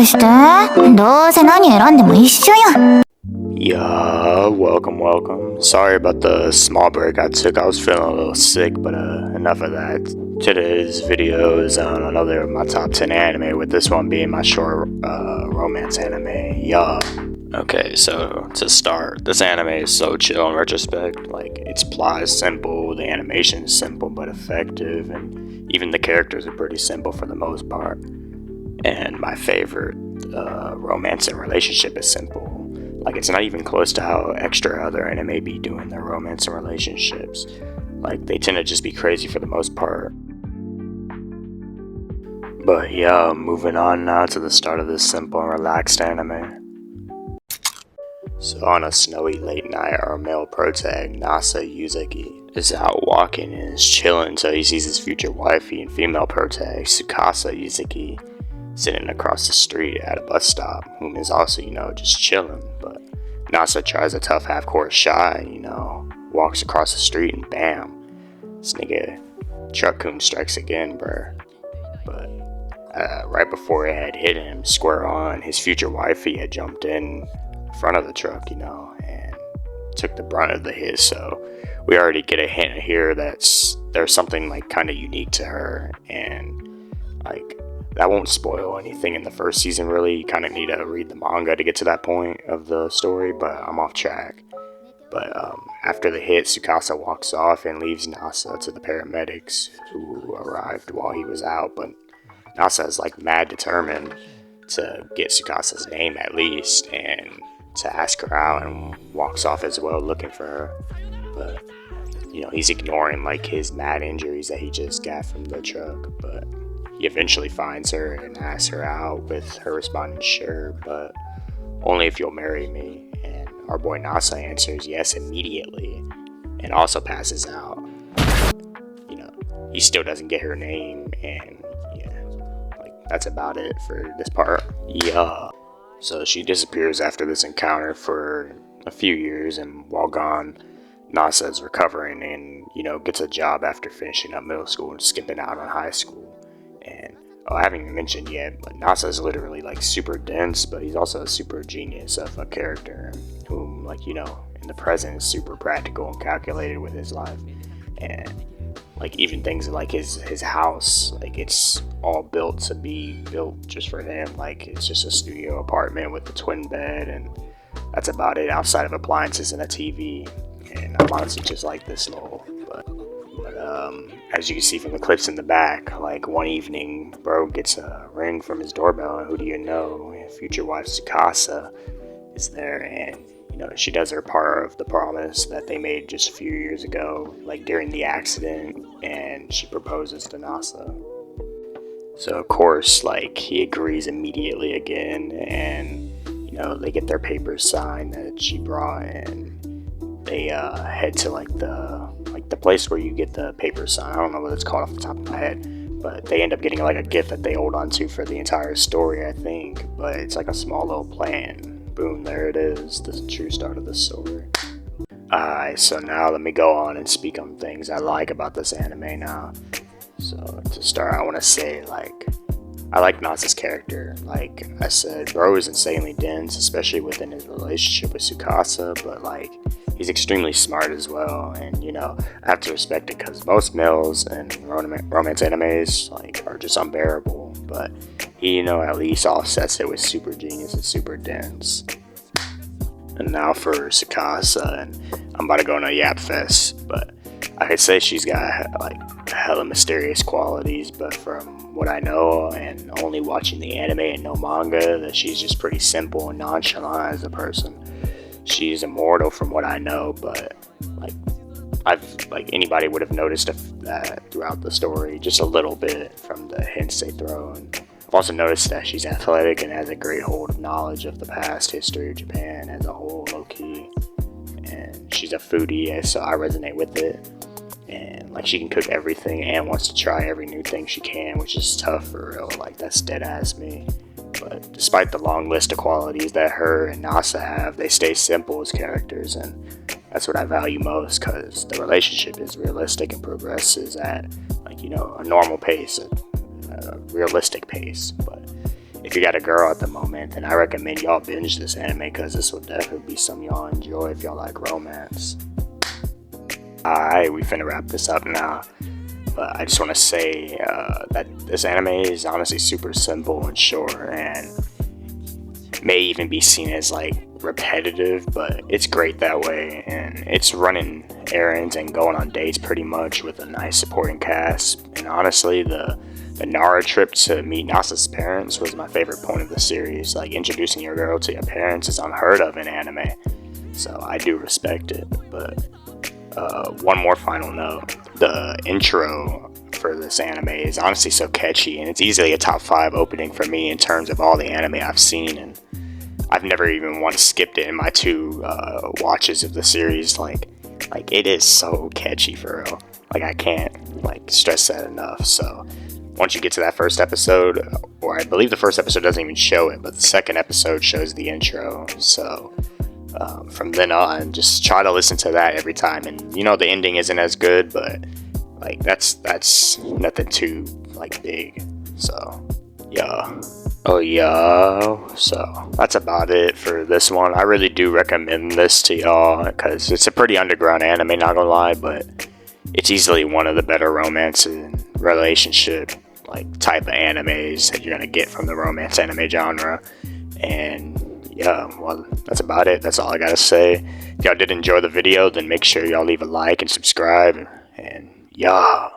して。どうせ何選んでも一緒や。Yeah, welcome. Sorry about the small break I took. I was feeling a little sick, but enough of that. Today's video is on another of my top 10 anime, with this one being my short romance anime, Yuhhh. Okay, so to start, this anime is so chill in retrospect. Like, its plot is simple, the animation is simple but effective, and even the characters are pretty simple for the most part. And my favorite romance and relationship is simple. Like, it's not even close to how extra other anime be doing their romance and relationships. Like, they tend to just be crazy for the most part. But yeah, moving on now to the start of this simple and relaxed anime. So on a snowy late night, our male protag, Nasa Yuzuki, is out walking and is chilling until he sees his future wifey and female protag, Tsukasa Yuzuki, sitting across the street at a bus stop, whom is also, just chilling. But Nasa tries a tough half-court shot, walks across the street and bam, this nigga Truck-kun strikes again, bruh. But right before it had hit him square on, his future wifey had jumped in front of the truck, and took the brunt of the hit. So we already get a hint here that there's something like kind of unique to her, and like that won't spoil anything in the first season really. You kind of need to read the manga to get to that point of the story, but I'm off track. But after the hit, Tsukasa walks off and leaves Nasa to the paramedics who arrived while he was out. But Nasa is like mad determined to get Tsukasa's name at least, and to ask her out, and walks off as well looking for her. But he's ignoring like his mad injuries that he just got from the truck. But he eventually finds her and asks her out, with her responding sure, but only if you'll marry me. And our boy Nasa answers yes immediately and also passes out. He still doesn't get her name, and that's about it for this part. Yeah. So she disappears after this encounter for a few years, and while gone, Nasa is recovering and, gets a job after finishing up middle school and skipping out on high school. And I haven't even mentioned yet, but Nasa is literally like super dense, but he's also a super genius of a character whom, in the present is super practical and calculated with his life. And even things like his house, it's all built to be built just for him. It's just a studio apartment with a twin bed, and that's about it outside of appliances and a TV. And I'm honestly just like this little, but as you can see from the clips in the back, one evening, bro gets a ring from his doorbell, and who do you know? Future wife Tsukasa is there, and she does her part of the promise that they made just a few years ago, during the accident, and she proposes to Nasa. So of course, he agrees immediately again, and they get their papers signed that she brought, and they head to the place where you get the papers signed. I don't know what it's called off the top of my head, but they end up getting a gift that they hold on to for the entire story, I think. But it's a small little plan. Boom, there it is, the true start of the story. Alright, so now let me go on and speak on things I like about this anime now. So to start, I want to say, I like Nasa's character. Like I said, bro is insanely dense, especially within his relationship with Tsukasa, but he's extremely smart as well, and I have to respect it, because most males in romance animes are just unbearable, but he at least offsets it with super genius and super dense. And now for Tsukasa, and I'm about to go on a yap fest, but I could say she's got hella mysterious qualities, but from what I know and only watching the anime and no manga, that she's just pretty simple and nonchalant as a person. She's immortal from what I know, but anybody would have noticed that throughout the story, just a little bit from the hints they throw. And I've also noticed that she's athletic and has a great hold of knowledge of the past history of Japan as a whole, low-key. And she's a foodie, so I resonate with it. And she can cook everything and wants to try every new thing she can, which is tough for real. That's dead ass me. But despite the long list of qualities that her and Nasa have, they stay simple as characters, and that's what I value most, because the relationship is realistic and progresses at a normal pace, a realistic pace. But if you got a girl at the moment, then I recommend y'all binge this anime, because this will definitely be something y'all enjoy if y'all like romance. Alright, we finna wrap this up now. But I just want to say that this anime is honestly super simple and short, and may even be seen as like repetitive, but it's great that way. And it's running errands and going on dates pretty much with a nice supporting cast. And honestly, the Nara trip to meet Nasa's parents was my favorite point of the series. Like, introducing your girl to your parents is unheard of in anime, so I do respect it. But one more final note: the intro for this anime is honestly so catchy, and it's easily a top 5 opening for me in terms of all the anime I've seen, and I've never even once skipped it in my 2 watches of the series. Like it is so catchy for real. Like, I can't like stress that enough. So once you get to that first episode, or I believe the first episode doesn't even show it, but the second episode shows the intro. So from then on, just try to listen to that every time. And you know, the ending isn't as good, but like that's nothing too like big. So yeah. Oh yeah, so that's about it for this one. I really do recommend this to y'all, because it's a pretty underground anime, not gonna lie, but it's easily one of the better romance and relationship like type of animes that you're gonna get from the romance anime genre. And yeah, well, that's about it. That's all I gotta say. If y'all did enjoy the video, then make sure y'all leave a like and subscribe, and yeah.